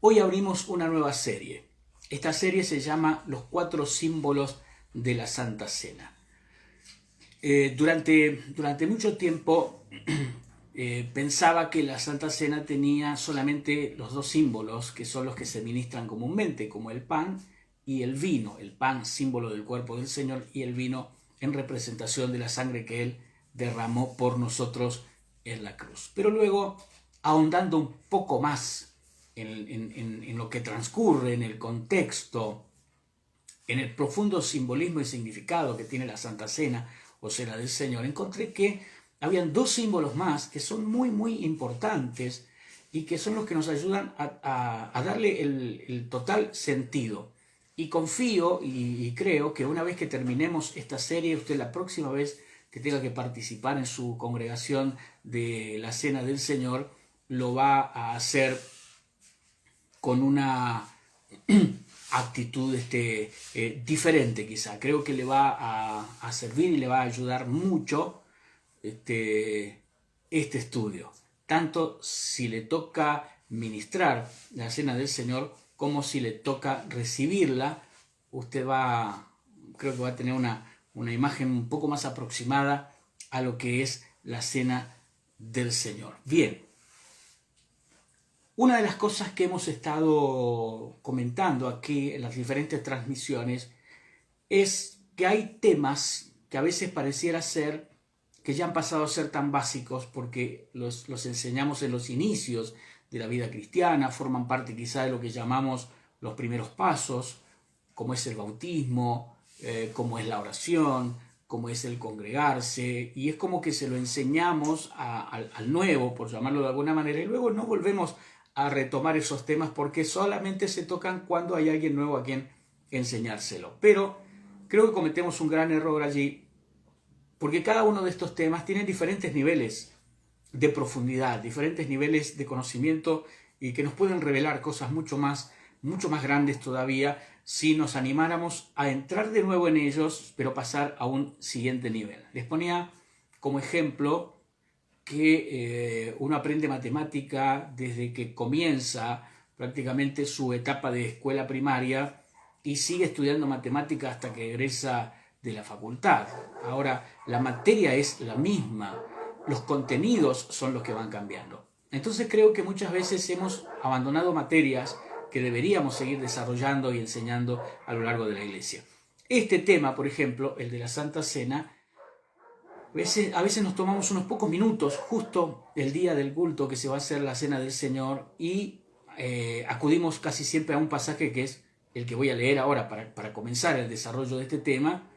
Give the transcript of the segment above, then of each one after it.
Hoy abrimos una nueva serie. Esta serie se llama Los 4 símbolos de la Santa Cena. Durante mucho tiempo pensaba que la Santa Cena tenía solamente los 2 símbolos, que son los que se ministran comúnmente, como el pan y el vino. El pan, símbolo del cuerpo del Señor, y el vino en representación de la sangre que Él derramó por nosotros en la cruz. Pero luego, ahondando un poco más en lo que transcurre, en el contexto, en el profundo simbolismo y significado que tiene la Santa Cena o Cena del Señor, encontré que habían 2 símbolos más que son muy importantes y que son los que nos ayudan a darle el total sentido. Y confío y creo que una vez que terminemos esta serie, usted la próxima vez que tenga que participar en su congregación de la Cena del Señor, lo va a hacer con una actitud diferente quizá. Creo que le va a servir y le va a ayudar mucho este estudio. Tanto si le toca ministrar la Cena del Señor como si le toca recibirla, usted creo que va a tener una imagen un poco más aproximada a lo que es la Cena del Señor. Bien. Una de las cosas que hemos estado comentando aquí en las diferentes transmisiones es que hay temas que a veces pareciera ser que ya han pasado a ser tan básicos porque los enseñamos en los inicios de la vida cristiana, forman parte quizá de lo que llamamos los primeros pasos, como es el bautismo, como es la oración, como es el congregarse, y es como que se lo enseñamos al nuevo, por llamarlo de alguna manera, y luego no volvemos a retomar esos temas porque solamente se tocan cuando hay alguien nuevo a quien enseñárselo. Pero creo que cometemos un gran error allí porque cada uno de estos temas tiene diferentes niveles de profundidad, diferentes niveles de conocimiento y que nos pueden revelar cosas mucho más grandes todavía si nos animáramos a entrar de nuevo en ellos, pero pasar a un siguiente nivel. Les ponía como ejemplo que uno aprende matemática desde que comienza prácticamente su etapa de escuela primaria y sigue estudiando matemática hasta que egresa de la facultad. Ahora, la materia es la misma, los contenidos son los que van cambiando. Entonces creo que muchas veces hemos abandonado materias que deberíamos seguir desarrollando y enseñando a lo largo de la iglesia. Este tema, por ejemplo, el de la Santa Cena, a veces nos tomamos unos pocos minutos, justo el día del culto que se va a hacer la Cena del Señor, y acudimos casi siempre a un pasaje que es el que voy a leer ahora para comenzar el desarrollo de este tema,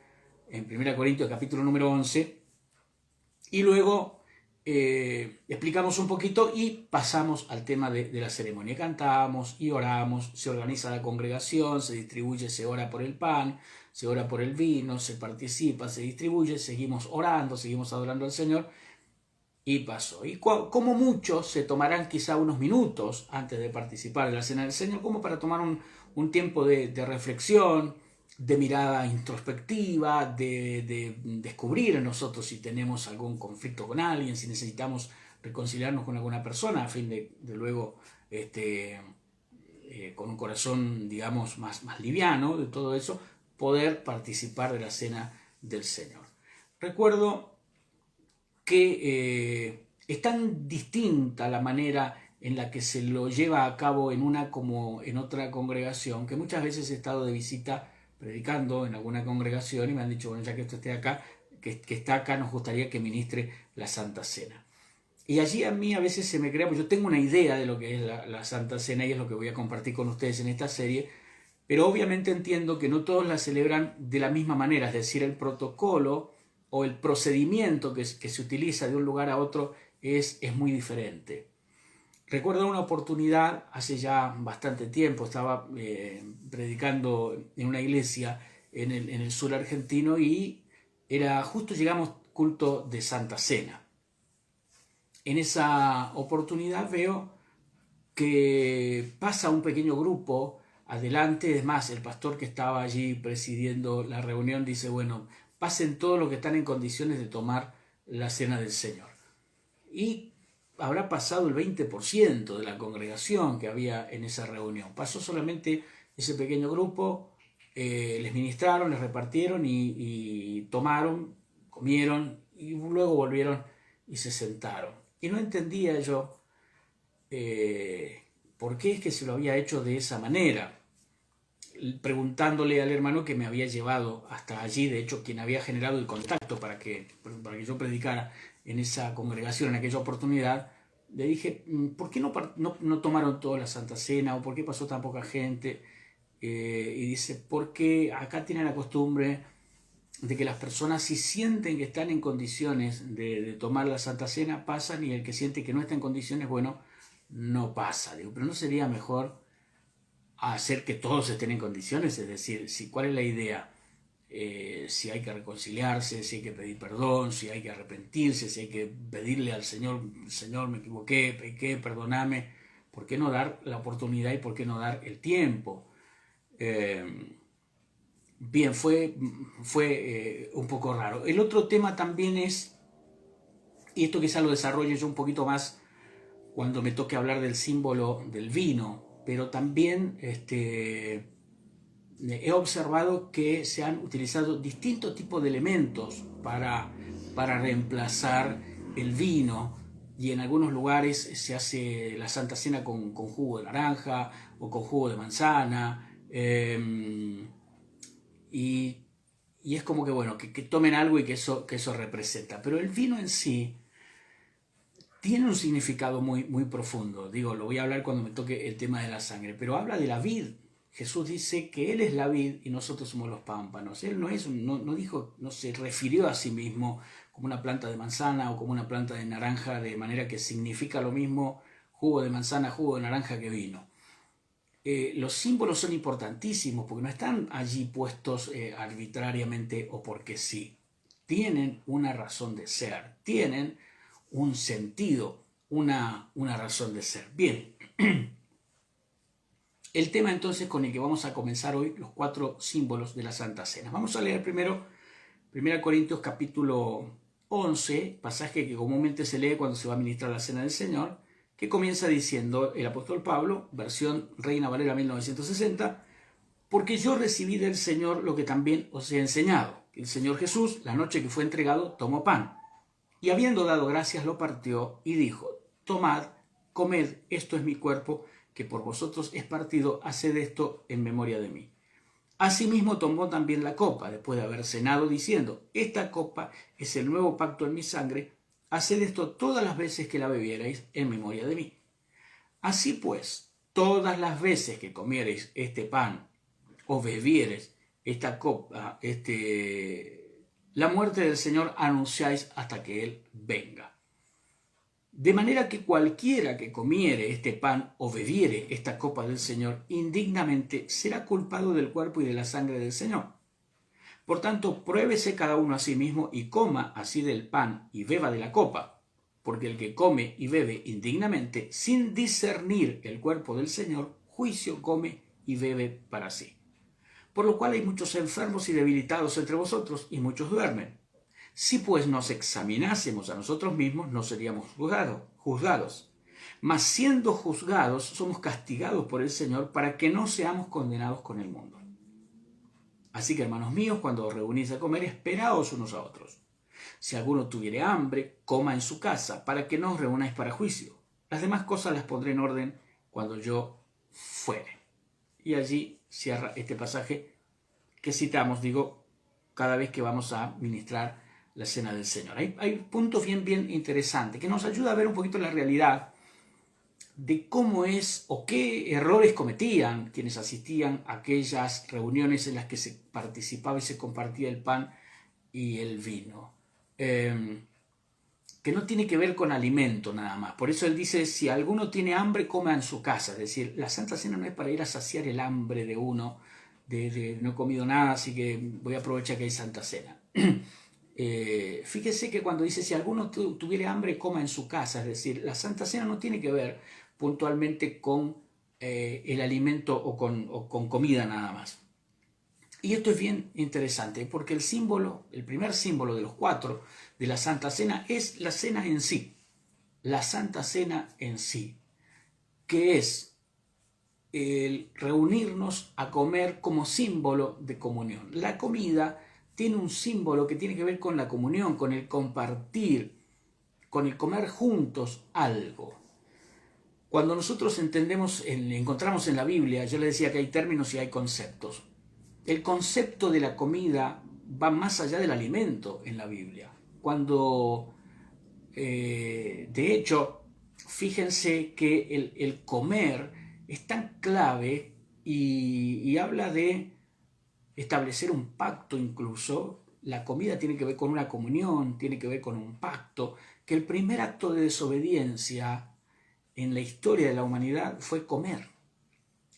en 1 Corintios capítulo número 11, y luego explicamos un poquito y pasamos al tema de la ceremonia. Cantamos y oramos, se organiza la congregación, se distribuye, se ora por el pan, se ora por el vino, se participa, se distribuye, seguimos orando, seguimos adorando al Señor y pasó. Y como muchos se tomarán quizá unos minutos antes de participar en la Cena del Señor, como para tomar un tiempo de reflexión, de mirada introspectiva, de descubrir en nosotros si tenemos algún conflicto con alguien, si necesitamos reconciliarnos con alguna persona, a fin de luego con un corazón, digamos, más liviano de todo eso, poder participar de la Cena del Señor. Recuerdo que es tan distinta la manera en la que se lo lleva a cabo en una como en otra congregación, que muchas veces he estado de visita predicando en alguna congregación y me han dicho, bueno, ya que esto esté acá, que está acá, nos gustaría que ministre la Santa Cena. Y allí a mí a veces se me crea, pues yo tengo una idea de lo que es la Santa Cena y es lo que voy a compartir con ustedes en esta serie, pero obviamente entiendo que no todos la celebran de la misma manera, es decir, el protocolo o el procedimiento que se utiliza de un lugar a otro es muy diferente. Recuerdo una oportunidad, hace ya bastante tiempo, estaba predicando en una iglesia en el sur argentino y justo llegamos culto de Santa Cena. En esa oportunidad veo que pasa un pequeño grupo adelante, es más, el pastor que estaba allí presidiendo la reunión dice, bueno, pasen todos los que están en condiciones de tomar la Cena del Señor. Y habrá pasado el 20% de la congregación que había en esa reunión. Pasó solamente ese pequeño grupo, les ministraron, les repartieron y tomaron, comieron y luego volvieron y se sentaron. Y no entendía yo por qué es que se lo había hecho de esa manera. Preguntándole al hermano que me había llevado hasta allí, de hecho quien había generado el contacto para que yo predicara en esa congregación en aquella oportunidad, le dije, ¿por qué no tomaron toda la Santa Cena? ¿O por qué pasó tan poca gente? Y dice, porque acá tienen la costumbre de que las personas, si sienten que están en condiciones de tomar la Santa Cena, pasan, y el que siente que no está en condiciones, bueno, no pasa. Digo, pero ¿no sería mejor hacer que todos estén en condiciones? Es decir, ¿cuál es la idea? Si hay que reconciliarse, si hay que pedir perdón, si hay que arrepentirse, si hay que pedirle al Señor, Señor, me equivoqué, pequé, perdóname. ¿Por qué no dar la oportunidad y por qué no dar el tiempo? Bien, fue un poco raro. El otro tema también es, y esto quizá lo desarrolle yo un poquito más cuando me toque hablar del símbolo del vino, pero también he observado que se han utilizado distintos tipos de elementos para reemplazar el vino, y en algunos lugares se hace la Santa Cena con jugo de naranja o con jugo de manzana, y es como que, bueno, que tomen algo y que eso representa. Pero el vino en sí tiene un significado muy profundo. Digo, lo voy a hablar cuando me toque el tema de la sangre, pero habla de la vid. Jesús dice que Él es la vid y nosotros somos los pámpanos. Él no se refirió a sí mismo como una planta de manzana o como una planta de naranja, de manera que significa lo mismo jugo de manzana, jugo de naranja que vino. Los símbolos son importantísimos porque no están allí puestos arbitrariamente o porque sí. Tienen una razón de ser, tienen un sentido, una razón de ser. Bien, el tema entonces con el que vamos a comenzar hoy, los 4 símbolos de la Santa Cena. Vamos a leer primero 1 Corintios capítulo 11, pasaje que comúnmente se lee cuando se va a ministrar la Cena del Señor, que comienza diciendo el apóstol Pablo, versión Reina Valera 1960, porque yo recibí del Señor lo que también os he enseñado. El Señor Jesús, la noche que fue entregado, tomó pan, y habiendo dado gracias lo partió y dijo, tomad, comed, esto es mi cuerpo, que por vosotros es partido, haced esto en memoria de mí. Asimismo tomó también la copa, después de haber cenado, diciendo, esta copa es el nuevo pacto en mi sangre, haced esto todas las veces que la bebierais en memoria de mí. Así pues, todas las veces que comiereis este pan o bebiereis esta copa, la muerte del Señor anunciáis hasta que Él venga. De manera que cualquiera que comiere este pan o bebiere esta copa del Señor indignamente será culpado del cuerpo y de la sangre del Señor. Por tanto, pruébese cada uno a sí mismo y coma así del pan y beba de la copa, porque el que come y bebe indignamente, sin discernir el cuerpo del Señor, juicio come y bebe para sí. Por lo cual hay muchos enfermos y debilitados entre vosotros, y muchos duermen. Si pues nos examinásemos a nosotros mismos, no seríamos juzgados. Mas siendo juzgados, somos castigados por el Señor para que no seamos condenados con el mundo. Así que, hermanos míos, cuando os reunís a comer, esperaos unos a otros. Si alguno tuviere hambre, coma en su casa, para que no os reunáis para juicio. Las demás cosas las pondré en orden cuando yo fuere. Y allí cierra este pasaje que citamos, cada vez que vamos a ministrar la Cena del Señor. Hay puntos bien interesantes que nos ayuda a ver un poquito la realidad de cómo es o qué errores cometían quienes asistían a aquellas reuniones en las que se participaba y se compartía el pan y el vino. Que no tiene que ver con alimento nada más. Por eso él dice, si alguno tiene hambre, coma en su casa. Es decir, la Santa Cena no es para ir a saciar el hambre de uno, de no he comido nada, así que voy a aprovechar que hay Santa Cena. Fíjese que cuando dice, si alguno tuviera hambre, coma en su casa. Es decir, la Santa Cena no tiene que ver puntualmente con el alimento o con comida nada más. Y esto es bien interesante porque el primer símbolo de los 4 de la Santa Cena es la cena en sí. la Santa Cena en sí, que es el reunirnos a comer como símbolo de comunión. La comida tiene un símbolo que tiene que ver con la comunión, con el compartir, con el comer juntos algo. Cuando nosotros encontramos en la Biblia, yo le decía que hay términos y hay conceptos. El concepto de la comida va más allá del alimento en la Biblia. De hecho, fíjense que el comer es tan clave y habla de establecer un pacto incluso. La comida tiene que ver con una comunión, tiene que ver con un pacto, que el primer acto de desobediencia en la historia de la humanidad fue comer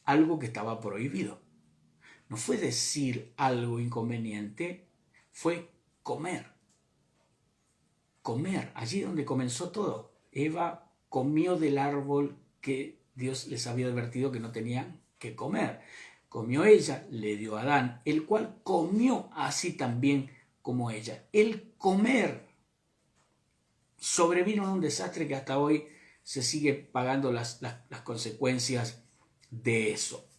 algo que estaba prohibido. No fue decir algo inconveniente, fue comer. Comer, allí donde comenzó todo. Eva comió del árbol que Dios les había advertido que no tenían que comer. Comió ella, le dio a Adán, el cual comió así también como ella. El comer sobrevino en un desastre que hasta hoy se sigue pagando las consecuencias de eso.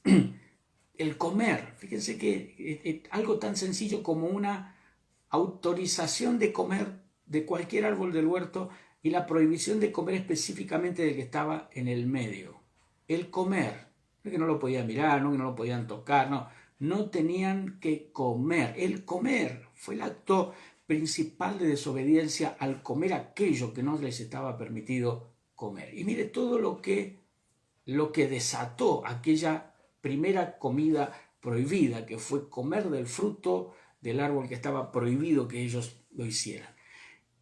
El comer, fíjense que algo tan sencillo como una autorización de comer de cualquier árbol del huerto y la prohibición de comer específicamente del que estaba en el medio. El comer, no es que no lo podían mirar, no que no lo podían tocar, no tenían que comer. El comer fue el acto principal de desobediencia al comer aquello que no les estaba permitido comer. Y mire todo lo que desató aquella primera comida prohibida, que fue comer del fruto del árbol que estaba prohibido que ellos lo hicieran.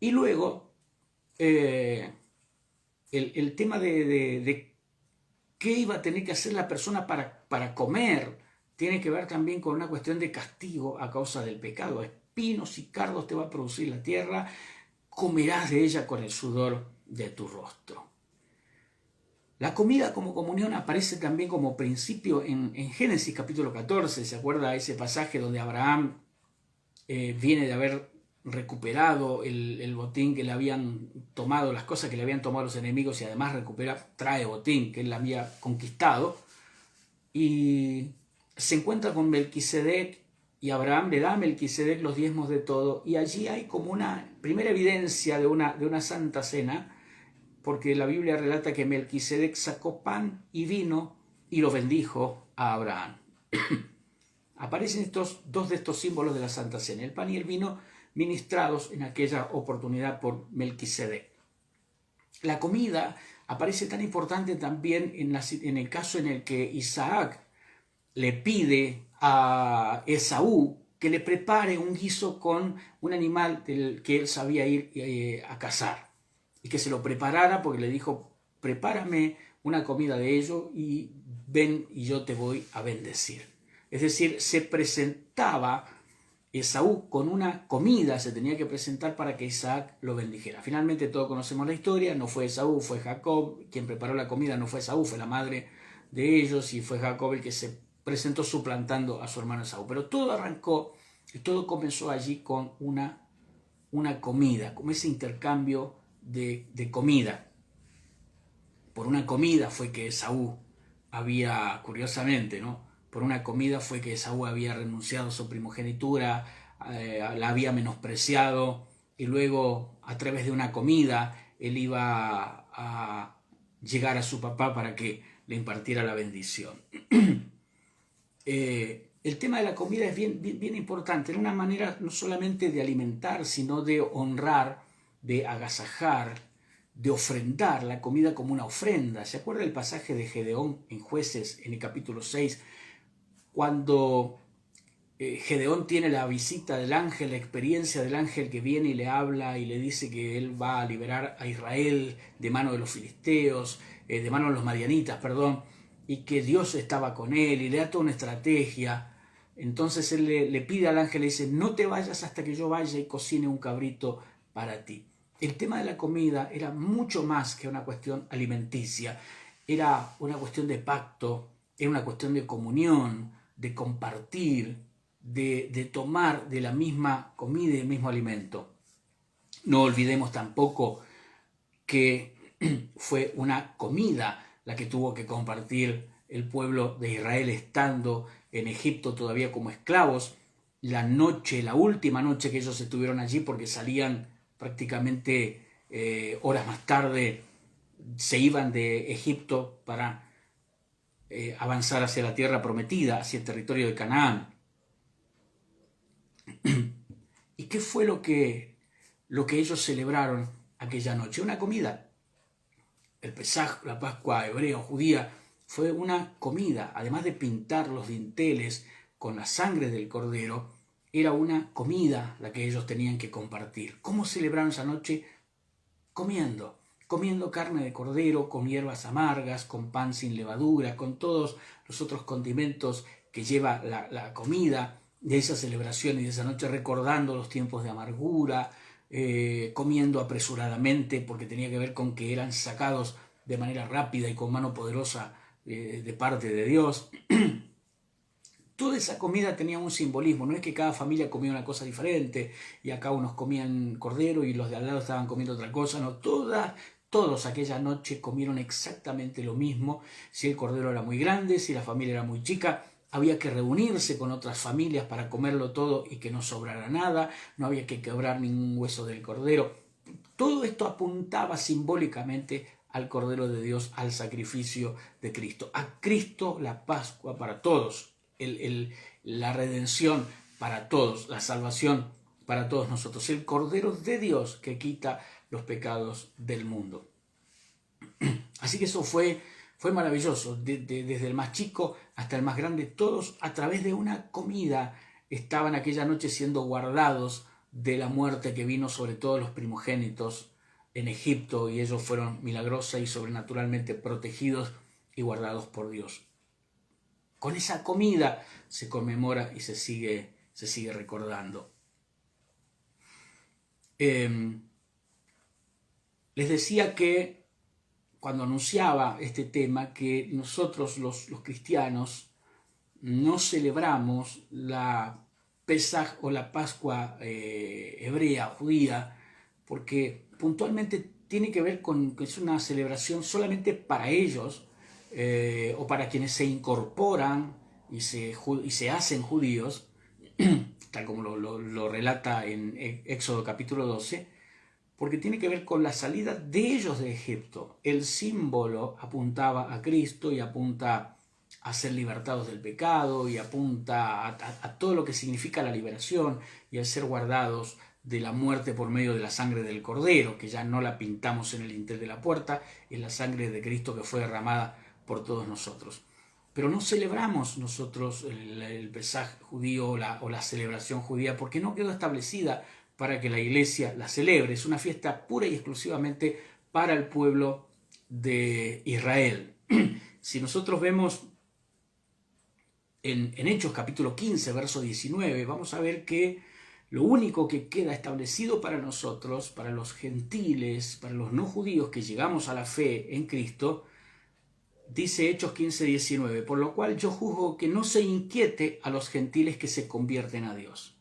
Y luego, el tema de qué iba a tener que hacer la persona para comer, tiene que ver también con una cuestión de castigo a causa del pecado. Espinos y cardos te va a producir la tierra, comerás de ella con el sudor de tu rostro. La comida como comunión aparece también como principio en Génesis capítulo 14. ¿Se acuerda ese pasaje donde Abraham viene de haber recuperado el botín que le habían tomado, las cosas que le habían tomado los enemigos, y además trae botín que él había conquistado, y se encuentra con Melquisedec, y Abraham le da a Melquisedec los diezmos de todo, y allí hay como una primera evidencia de una santa cena, porque la Biblia relata que Melquisedec sacó pan y vino y lo bendijo a Abraham. Aparecen dos de estos símbolos de la Santa Cena, el pan y el vino, ministrados en aquella oportunidad por Melquisedec. La comida aparece tan importante también en el caso en el que Isaac le pide a Esaú que le prepare un guiso con un animal del que él sabía ir a cazar, y que se lo preparara porque le dijo: prepárame una comida de ello y ven y yo te voy a bendecir. Es decir, se presentaba Esaú con una comida, se tenía que presentar para que Isaac lo bendijera. Finalmente todos conocemos la historia, no fue Esaú, fue Jacob quien preparó la comida, no fue Esaú, fue la madre de ellos, y fue Jacob el que se presentó suplantando a su hermano Esaú. Pero todo arrancó y todo comenzó allí con una comida, como ese intercambio de comida. Por una comida fue que Esaú había, curiosamente, por una comida fue que Esaú había renunciado a su primogenitura, la había menospreciado, y luego a través de una comida él iba a llegar a su papá para que le impartiera la bendición. El tema de la comida es bien importante, en una manera no solamente de alimentar, sino de honrar, de agasajar, de ofrendar la comida como una ofrenda. ¿Se acuerda el pasaje de Gedeón en Jueces, en el capítulo 6, cuando Gedeón tiene la visita del ángel, la experiencia del ángel que viene y le habla y le dice que él va a liberar a Israel de mano de los filisteos, de mano de los madianitas, y que Dios estaba con él y le da toda una estrategia? Entonces él le pide al ángel, le dice: no te vayas hasta que yo vaya y cocine un cabrito para ti. El tema de la comida era mucho más que una cuestión alimenticia, era una cuestión de pacto, era una cuestión de comunión, de compartir, de tomar de la misma comida y del mismo alimento. No olvidemos tampoco que fue una comida la que tuvo que compartir el pueblo de Israel estando en Egipto todavía como esclavos. La última noche que ellos estuvieron allí, porque salían prácticamente horas más tarde, se iban de Egipto para avanzar hacia la tierra prometida, hacia el territorio de Canaán. ¿Y qué fue lo que ellos celebraron aquella noche? Una comida. El Pesaj, la Pascua hebrea o judía, fue una comida. Además de pintar los dinteles con la sangre del cordero, era una comida la que ellos tenían que compartir. ¿Cómo celebraron esa noche? Comiendo carne de cordero, con hierbas amargas, con pan sin levadura, con todos los otros condimentos que lleva la comida de esa celebración y de esa noche, recordando los tiempos de amargura, comiendo apresuradamente porque tenía que ver con que eran sacados de manera rápida y con mano poderosa de parte de Dios. Toda esa comida tenía un simbolismo, no es que cada familia comía una cosa diferente y acá unos comían cordero y los de al lado estaban comiendo otra cosa, no, todos aquella noche comieron exactamente lo mismo. Si el cordero era muy grande, si la familia era muy chica, había que reunirse con otras familias para comerlo todo y que no sobrara nada, no había que quebrar ningún hueso del cordero. Todo esto apuntaba simbólicamente al Cordero de Dios, al sacrificio de Cristo, a Cristo la Pascua para todos, la redención para todos, la salvación para todos nosotros, el Cordero de Dios que quita los pecados del mundo. Así que eso fue maravilloso, desde el más chico hasta el más grande, todos a través de una comida estaban aquella noche siendo guardados de la muerte que vino sobre todos los primogénitos en Egipto, y ellos fueron milagrosa y sobrenaturalmente protegidos y guardados por Dios. Con esa comida se conmemora y se sigue recordando. Les decía que cuando anunciaba este tema, que nosotros los cristianos no celebramos la Pesaj o la Pascua hebrea, judía, porque puntualmente tiene que ver con que es una celebración solamente para ellos, o para quienes se incorporan y se hacen judíos, tal como lo relata en Éxodo capítulo 12, porque tiene que ver con la salida de ellos de Egipto. El símbolo apuntaba a Cristo y apunta a ser libertados del pecado y apunta a todo lo que significa la liberación y al ser guardados de la muerte por medio de la sangre del Cordero, que ya no la pintamos en el dintel de la puerta, es la sangre de Cristo que fue derramada por todos nosotros. Pero no celebramos nosotros el Pesaj judío o la celebración judía porque no quedó establecida para que la iglesia la celebre. Es una fiesta pura y exclusivamente para el pueblo de Israel. Si nosotros vemos en Hechos capítulo 15, verso 19, vamos a ver que lo único que queda establecido para nosotros, para los gentiles, para los no judíos que llegamos a la fe en Cristo, dice Hechos 15, 19, por lo cual yo juzgo que no se inquiete a los gentiles que se convierten a Dios,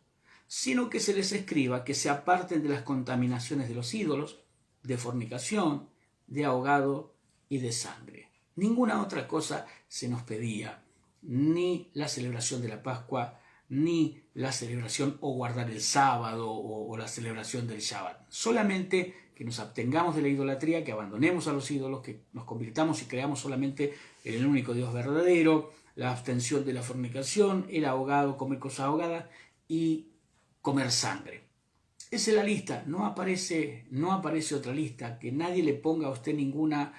sino que se les escriba que se aparten de las contaminaciones de los ídolos, de fornicación, de ahogado y de sangre. Ninguna otra cosa se nos pedía, ni la celebración de la Pascua, ni la celebración o guardar el sábado o la celebración del Shabbat. Solamente que nos abstengamos de la idolatría, que abandonemos a los ídolos, que nos convirtamos y creamos solamente en el único Dios verdadero, la abstención de la fornicación, el ahogado, comer cosas ahogadas y comer sangre. Esa es la lista, no aparece otra lista, que nadie le ponga a usted ninguna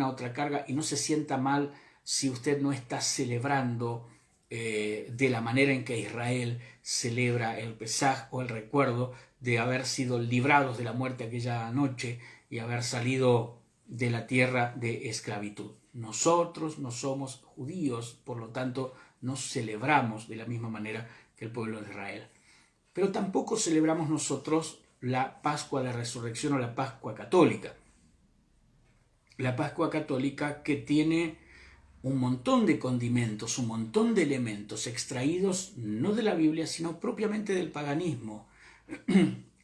otra carga y no se sienta mal si usted no está celebrando de la manera en que Israel celebra el Pesaj o el recuerdo de haber sido librados de la muerte aquella noche y haber salido de la tierra de esclavitud. Nosotros no somos judíos, por lo tanto no celebramos de la misma manera que el pueblo de Israel. Pero tampoco celebramos nosotros la Pascua de Resurrección o la Pascua católica. La Pascua católica que tiene un montón de condimentos, un montón de elementos extraídos no de la Biblia, sino propiamente del paganismo.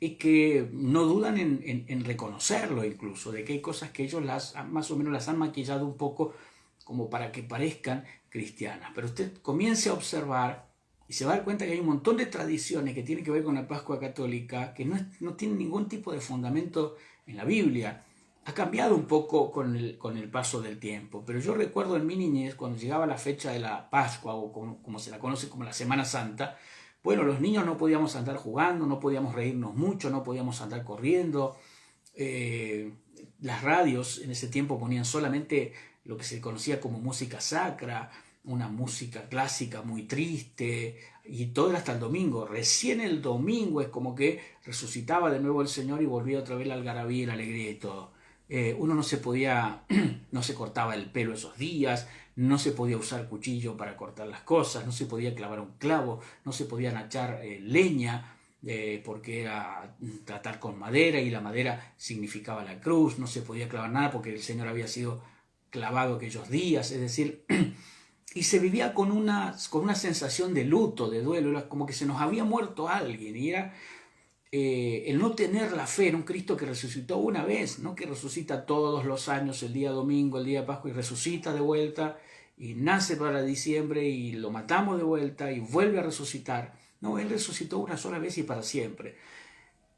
y que no dudan en reconocerlo incluso, de que hay cosas que ellos más o menos las han maquillado un poco como para que parezcan cristianas. Pero usted comience a observar y se va a dar cuenta que hay un montón de tradiciones que tienen que ver con la Pascua católica que no tienen ningún tipo de fundamento en la Biblia. Ha cambiado un poco con el paso del tiempo, pero yo recuerdo en mi niñez, cuando llegaba la fecha de la Pascua, o como se la conoce como la Semana Santa, bueno, los niños no podíamos andar jugando, no podíamos reírnos mucho, no podíamos andar corriendo. Las radios en ese tiempo ponían solamente lo que se conocía como música sacra, una música clásica muy triste, y todo era hasta el domingo. Recién el domingo es como que resucitaba de nuevo el Señor y volvía otra vez la algarabía y la alegría y todo. Uno no se podía, no se cortaba el pelo esos días, no se podía usar cuchillo para cortar las cosas, no se podía clavar un clavo, no se podía nachar leña, porque era tratar con madera y la madera significaba la cruz, no se podía clavar nada porque el Señor había sido clavado aquellos días, es decir, y se vivía con una sensación de luto, de duelo, era como que se nos había muerto alguien, y era el no tener la fe en un Cristo que resucitó una vez, no que resucita todos los años, el día domingo, el día de Pascua, y resucita de vuelta, y nace para diciembre, y lo matamos de vuelta, y vuelve a resucitar. No, Él resucitó una sola vez y para siempre.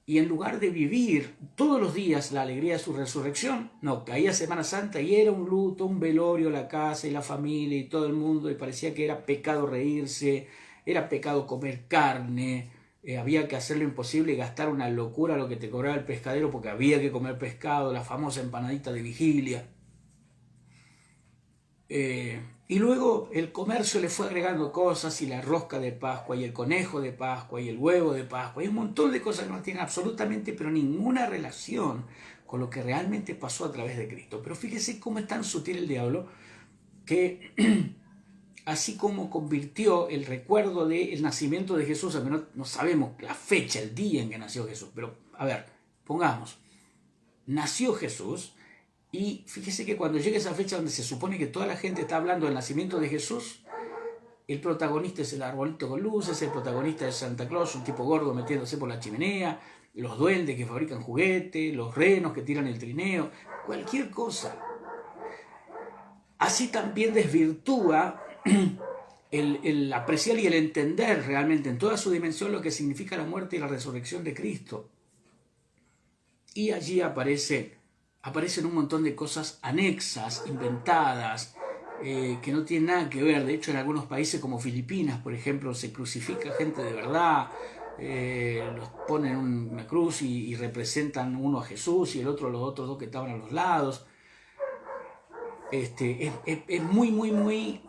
Y en lugar de vivir todos los días la alegría de su resurrección, no, caía Semana Santa y era un luto, un velorio, la casa y la familia y todo el mundo, y parecía que era pecado reírse, era pecado comer carne, había que hacer lo imposible y gastar una locura lo que te cobraba el pescadero porque había que comer pescado, la famosa empanadita de vigilia. Y luego el comercio le fue agregando cosas, y la rosca de Pascua, y el conejo de Pascua, y el huevo de Pascua, y un montón de cosas que no tienen absolutamente, pero ninguna relación con lo que realmente pasó a través de Cristo. Pero fíjese cómo es tan sutil el diablo, que así como convirtió el recuerdo del nacimiento de Jesús, aunque no sabemos la fecha, el día en que nació Jesús, pero a ver, pongamos, nació Jesús. Y fíjese que cuando llega esa fecha donde se supone que toda la gente está hablando del nacimiento de Jesús, el protagonista es el arbolito con luces, el protagonista es Santa Claus, un tipo gordo metiéndose por la chimenea, los duendes que fabrican juguetes, los renos que tiran el trineo, cualquier cosa. Así también desvirtúa el apreciar y el entender realmente en toda su dimensión lo que significa la muerte y la resurrección de Cristo. Y allí aparecen un montón de cosas anexas, inventadas, que no tienen nada que ver. De hecho, en algunos países como Filipinas, por ejemplo, se crucifica gente de verdad, los ponen en una cruz y representan uno a Jesús y el otro los otros dos que estaban a los lados. Es muy, muy, muy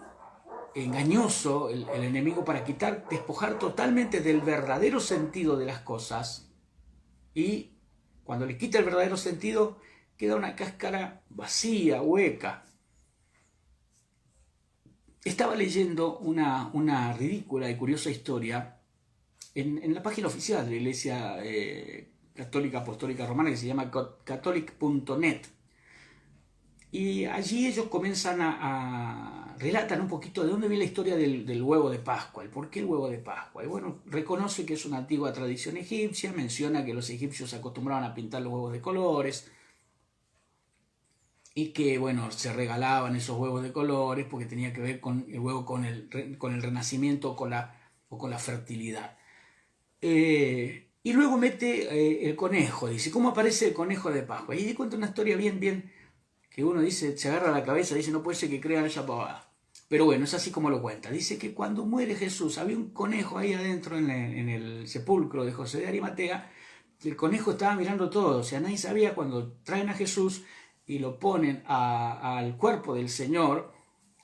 engañoso el enemigo para despojar totalmente del verdadero sentido de las cosas, y cuando le quita el verdadero sentido queda una cáscara vacía, hueca. Estaba leyendo una ridícula y curiosa historia en la página oficial de la Iglesia Católica Apostólica Romana, que se llama catholic.net. Y allí ellos comienzan relatan un poquito de dónde viene la historia del huevo de Pascua, el por qué el huevo de Pascua. Y bueno, reconoce que es una antigua tradición egipcia, menciona que los egipcios se acostumbraban a pintar los huevos de colores, y que, bueno, se regalaban esos huevos de colores porque tenía que ver con el huevo, con el renacimiento o con la fertilidad. Y luego mete el conejo, dice, ¿cómo aparece el conejo de Pascua? Y cuenta una historia bien, que uno dice, se agarra la cabeza, dice, no puede ser que crean esa pavada. Pero bueno, es así como lo cuenta. Dice que cuando muere Jesús, había un conejo ahí adentro en el sepulcro de José de Arimatea, y el conejo estaba mirando todo. O sea, nadie sabía, cuando traen a Jesús y lo ponen al cuerpo del Señor,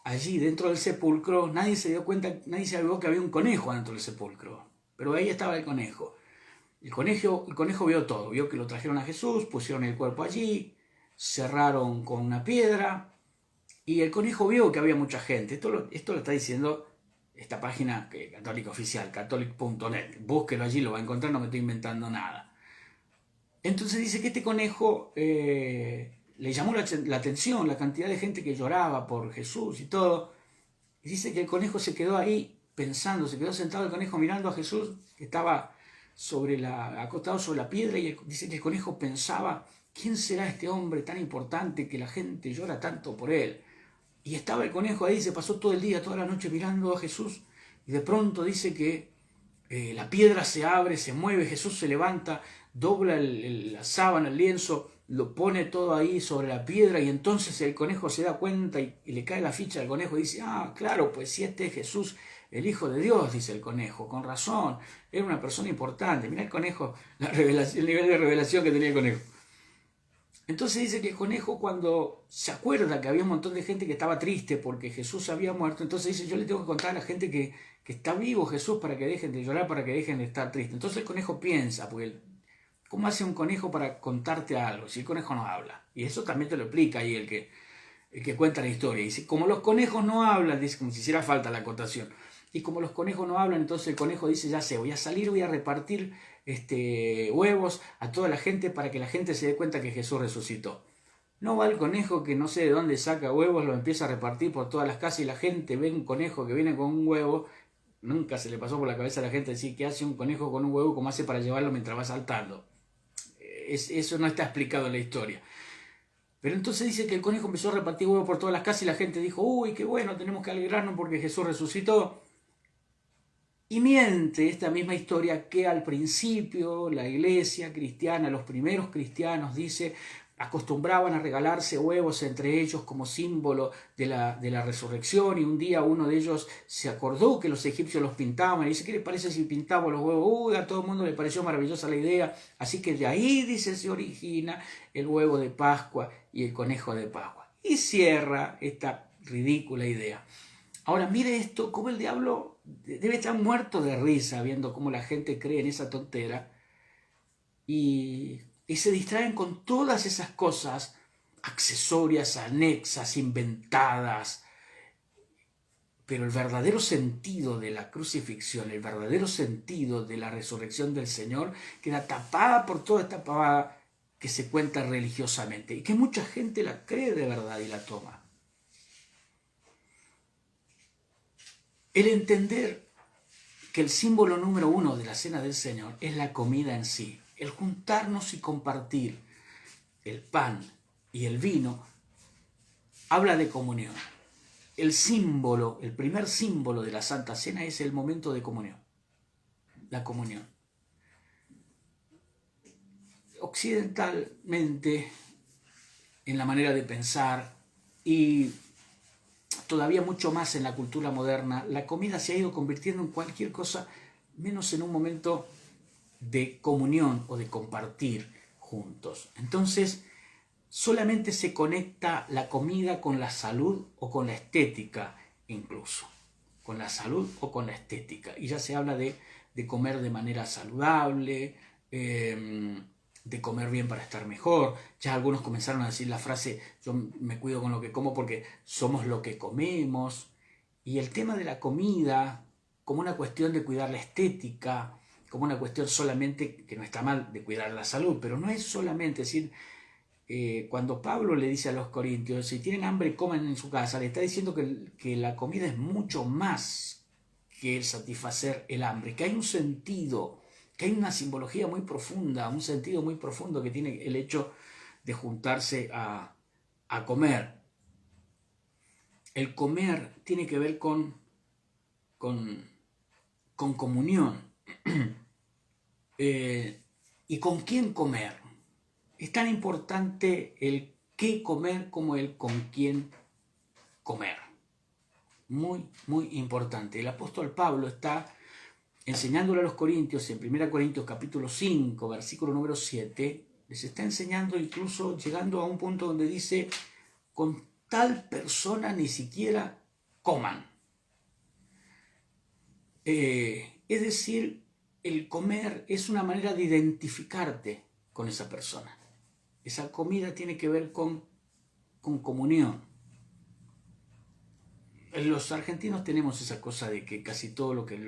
allí dentro del sepulcro, nadie se dio cuenta, nadie se avisó que había un conejo dentro del sepulcro. Pero ahí estaba el conejo. El conejo vio todo, vio que lo trajeron a Jesús, pusieron el cuerpo allí, cerraron con una piedra, y el conejo vio que había mucha gente. Esto lo está diciendo esta página católica oficial, catholic.net. Búsquelo allí, lo va a encontrar, no me estoy inventando nada. Entonces dice que este conejo le llamó la atención la cantidad de gente que lloraba por Jesús y todo. Y dice que el conejo se quedó ahí pensando, se quedó sentado el conejo mirando a Jesús, que estaba acostado sobre la piedra, y dice que el conejo pensaba, ¿quién será este hombre tan importante que la gente llora tanto por él? Y estaba el conejo ahí, se pasó todo el día, toda la noche mirando a Jesús, y de pronto dice que la piedra se abre, se mueve, Jesús se levanta, dobla la sábana, el lienzo, lo pone todo ahí sobre la piedra, y entonces el conejo se da cuenta y le cae la ficha al conejo y dice, ah, claro, pues si este es Jesús, el Hijo de Dios, dice el conejo, con razón, era una persona importante. Mira el conejo, el nivel de revelación que tenía el conejo. Entonces dice que el conejo, cuando se acuerda que había un montón de gente que estaba triste porque Jesús había muerto, entonces dice, yo le tengo que contar a la gente que está vivo Jesús para que dejen de llorar, para que dejen de estar tristes. Entonces el conejo piensa, porque ¿cómo hace un conejo para contarte algo si el conejo no habla? Y eso también te lo explica ahí el que cuenta la historia. Dice, como los conejos no hablan, dice, como si hiciera falta la acotación. Y como los conejos no hablan, entonces el conejo dice, ya sé, voy a salir, voy a repartir huevos a toda la gente para que la gente se dé cuenta que Jesús resucitó. No va el conejo que no sé de dónde saca huevos, lo empieza a repartir por todas las casas y la gente ve un conejo que viene con un huevo. Nunca se le pasó por la cabeza a la gente decir qué hace un conejo con un huevo, cómo hace para llevarlo mientras va saltando. Eso no está explicado en la historia. Pero entonces dice que el conejo empezó a repartir huevos por todas las casas y la gente dijo, uy, qué bueno, tenemos que alegrarnos porque Jesús resucitó. Y miente esta misma historia que al principio la iglesia cristiana, los primeros cristianos, dice, acostumbraban a regalarse huevos entre ellos como símbolo de la resurrección, y un día uno de ellos se acordó que los egipcios los pintaban y dice, ¿qué les parece si pintamos los huevos? Uy, a todo el mundo le pareció maravillosa la idea, así que de ahí, dice, se origina el huevo de Pascua y el conejo de Pascua. Y cierra esta ridícula idea. Ahora mire esto, cómo el diablo debe estar muerto de risa viendo cómo la gente cree en esa tontera y se distraen con todas esas cosas accesorias, anexas, inventadas. Pero el verdadero sentido de la crucifixión, el verdadero sentido de la resurrección del Señor queda tapada por toda esta pavada que se cuenta religiosamente y que mucha gente la cree de verdad y la toma. El entender que el símbolo número uno de la cena del Señor es la comida en sí, el juntarnos y compartir el pan y el vino, habla de comunión. El símbolo, el primer símbolo de la Santa Cena es el momento de comunión, la comunión. Occidentalmente, en la manera de pensar y todavía mucho más en la cultura moderna, la comida se ha ido convirtiendo en cualquier cosa menos en un momento de comunión o de compartir juntos. Entonces, solamente se conecta la comida con la salud o con la estética incluso. Con la salud o con la estética. Y ya se habla de comer de manera saludable, de comer bien para estar mejor. Ya algunos comenzaron a decir la frase, yo me cuido con lo que como porque somos lo que comemos. Y el tema de la comida como una cuestión de cuidar la estética, como una cuestión solamente, que no está mal, de cuidar la salud, pero no es solamente decir, cuando Pablo le dice a los corintios, si tienen hambre coman en su casa, le está diciendo que la comida es mucho más que el satisfacer el hambre, que hay un sentido, que hay una simbología muy profunda, un sentido muy profundo que tiene el hecho de juntarse a comer. El comer tiene que ver con comunión. ¿Y con quién comer? Es tan importante el qué comer como el con quién comer. Muy, muy importante. El apóstol Pablo está enseñándole a los corintios en 1 Corintios capítulo 5, versículo número 7, les está enseñando, incluso llegando a un punto donde dice, con tal persona ni siquiera coman. Es decir, el comer es una manera de identificarte con esa persona. Esa comida tiene que ver con comunión. Los argentinos tenemos esa cosa de que casi todo lo que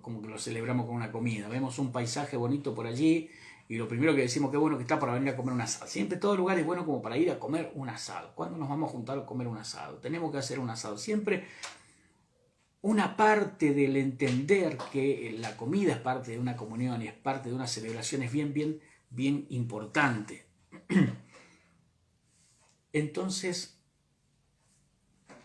como que lo celebramos con una comida. Vemos un paisaje bonito por allí y lo primero que decimos, qué bueno que está para venir a comer un asado. Siempre todo lugar es bueno como para ir a comer un asado. ¿Cuándo nos vamos a juntar a comer un asado? Tenemos que hacer un asado. Siempre una parte del entender que la comida es parte de una comunión y es parte de una celebración es bien importante. Entonces,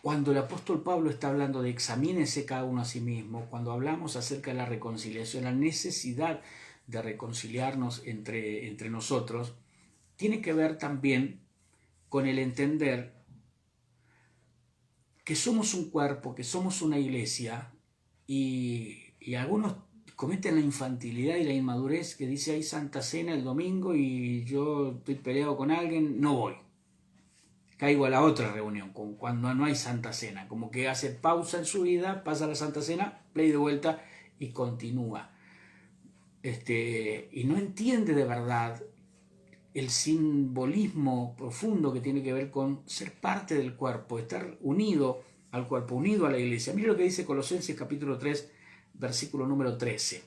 cuando el apóstol Pablo está hablando de examínense cada uno a sí mismo, cuando hablamos acerca de la reconciliación, la necesidad de reconciliarnos entre nosotros, tiene que ver también con el entender que somos un cuerpo, que somos una iglesia, y algunos cometen la infantilidad y la inmadurez que dice hay Santa Cena el domingo y yo estoy peleado con alguien, no voy. Caigo a la otra reunión, cuando no hay Santa Cena, como que hace pausa en su vida, pasa la Santa Cena, play de vuelta y continúa. Y no entiende de verdad el simbolismo profundo que tiene que ver con ser parte del cuerpo, estar unido al cuerpo, unido a la iglesia. Mire lo que dice Colosenses capítulo 3, versículo número 13.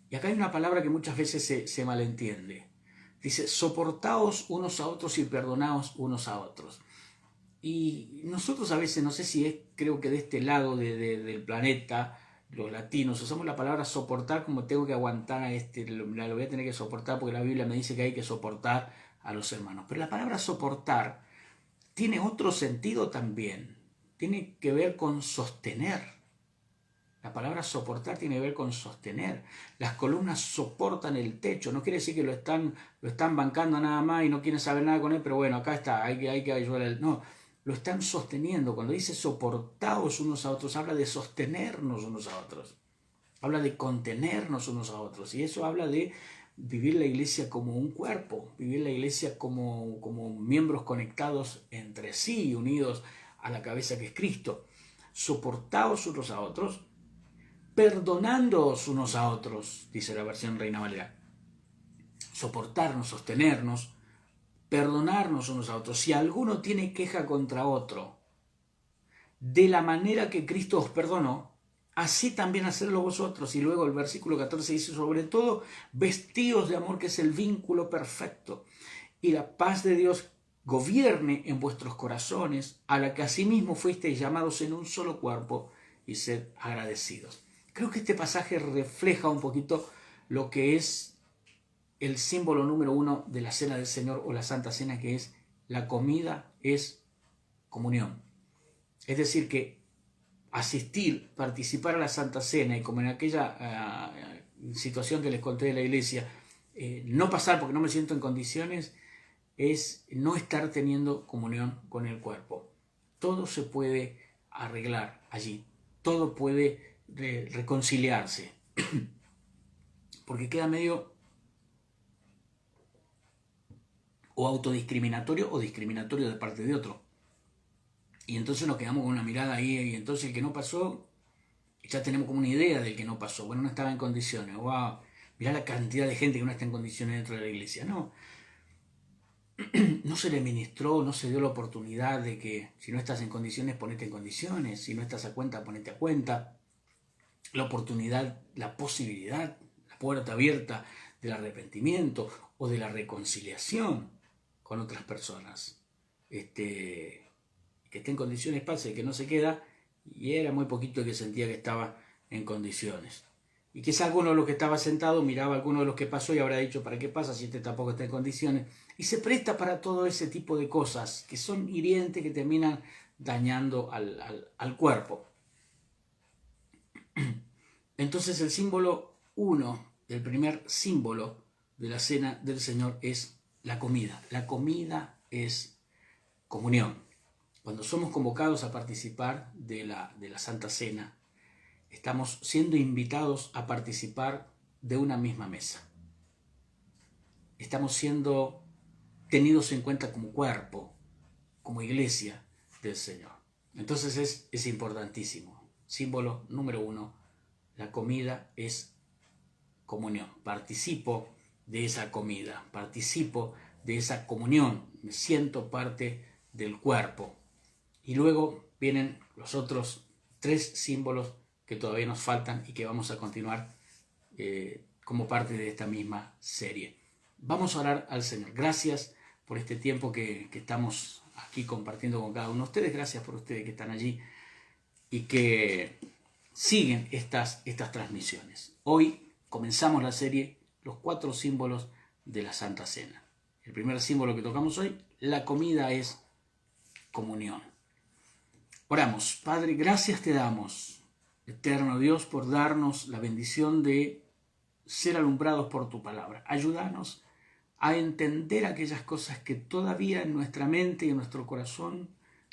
Y acá hay una palabra que muchas veces se malentiende. Dice, soportaos unos a otros y perdonaos unos a otros. Y nosotros a veces, no sé si es, creo que de este lado del planeta, los latinos, usamos la palabra soportar como tengo que aguantar lo voy a tener que soportar porque la Biblia me dice que hay que soportar a los hermanos. Pero la palabra soportar tiene otro sentido también. Tiene que ver con sostener. La palabra soportar tiene que ver con sostener. Las columnas soportan el techo. No quiere decir que lo están bancando nada más y no quieren saber nada con él, pero bueno, acá está, hay que ayudar. No, lo están sosteniendo. Cuando dice soportaos unos a otros, habla de sostenernos unos a otros. Habla de contenernos unos a otros. Y eso habla de vivir la iglesia como un cuerpo, vivir la iglesia como miembros conectados entre sí, unidos a la cabeza que es Cristo. Soportaos unos a otros, perdonándoos unos a otros, dice la versión Reina Valera. Soportarnos, sostenernos, perdonarnos unos a otros. Si alguno tiene queja contra otro, de la manera que Cristo os perdonó, así también hacerlo vosotros. Y luego el versículo 14 dice, sobre todo, vestíos de amor, que es el vínculo perfecto. Y la paz de Dios gobierne en vuestros corazones, a la que asimismo fuisteis llamados en un solo cuerpo, y sed agradecidos. Creo que este pasaje refleja un poquito lo que es el símbolo número 1 de la Cena del Señor o la Santa Cena, que es la comida es comunión. Es decir, que asistir, participar a la Santa Cena, y como en aquella situación que les conté de la iglesia, no pasar porque no me siento en condiciones, es no estar teniendo comunión con el cuerpo. Todo se puede arreglar allí, todo puede reconciliarse, porque queda medio o autodiscriminatorio o discriminatorio de parte de otro. Y entonces nos quedamos con una mirada ahí, y entonces el que no pasó, ya tenemos como una idea del que no pasó. Bueno, no estaba en condiciones. Wow, mirá la cantidad de gente que no está en condiciones dentro de la iglesia. No, no se le ministró, no se dio la oportunidad de que si no estás en condiciones, ponete en condiciones. Si no estás a cuenta, ponete a cuenta. La oportunidad, la posibilidad, la puerta abierta del arrepentimiento o de la reconciliación con otras personas. Que esté en condiciones pase, el que no se queda, y era muy poquito el que sentía que estaba en condiciones. Y quizá alguno de los que estaba sentado miraba a alguno de los que pasó y habrá dicho, ¿para qué pasa si este tampoco está en condiciones? Y se presta para todo ese tipo de cosas que son hirientes, que terminan dañando al cuerpo. Entonces el símbolo 1, el primer símbolo de la Cena del Señor es la comida. La comida es comunión. Cuando somos convocados a participar de la Santa Cena, estamos siendo invitados a participar de una misma mesa. Estamos siendo tenidos en cuenta como cuerpo, como iglesia del Señor. Entonces es importantísimo. Símbolo número 1, la comida es comunión. Participo de esa comida, participo de esa comunión, me siento parte del cuerpo. Y luego vienen los otros 3 símbolos que todavía nos faltan y que vamos a continuar como parte de esta misma serie. Vamos a orar al Señor. Gracias por este tiempo que estamos aquí compartiendo con cada uno de ustedes. Gracias por ustedes que están allí. y que siguen estas transmisiones. Hoy comenzamos la serie Los 4 símbolos de la Santa Cena. El primer símbolo que tocamos hoy, la comida, es comunión. Oramos. Padre, gracias te damos, eterno Dios, por darnos la bendición de ser alumbrados por tu palabra. Ayúdanos a entender aquellas cosas que todavía en nuestra mente y en nuestro corazón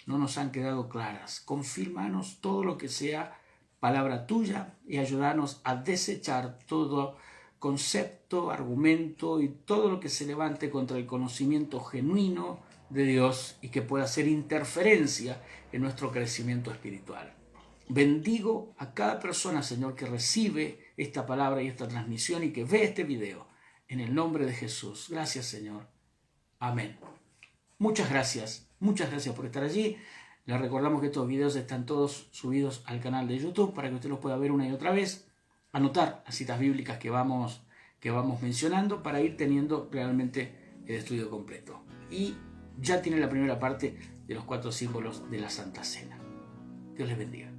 no nos han quedado claras. Confírmanos todo lo que sea palabra tuya y ayúdanos a desechar todo concepto, argumento y todo lo que se levante contra el conocimiento genuino de Dios y que pueda hacer interferencia en nuestro crecimiento espiritual. Bendigo a cada persona, Señor, que recibe esta palabra y esta transmisión y que ve este video. En el nombre de Jesús. Gracias, Señor. Amén. Muchas gracias por estar allí. Les recordamos que estos videos están todos subidos al canal de YouTube para que usted los pueda ver una y otra vez. Anotar las citas bíblicas que vamos mencionando para ir teniendo realmente el estudio completo. Y ya tiene la primera parte de los 4 símbolos de la Santa Cena. Dios les bendiga.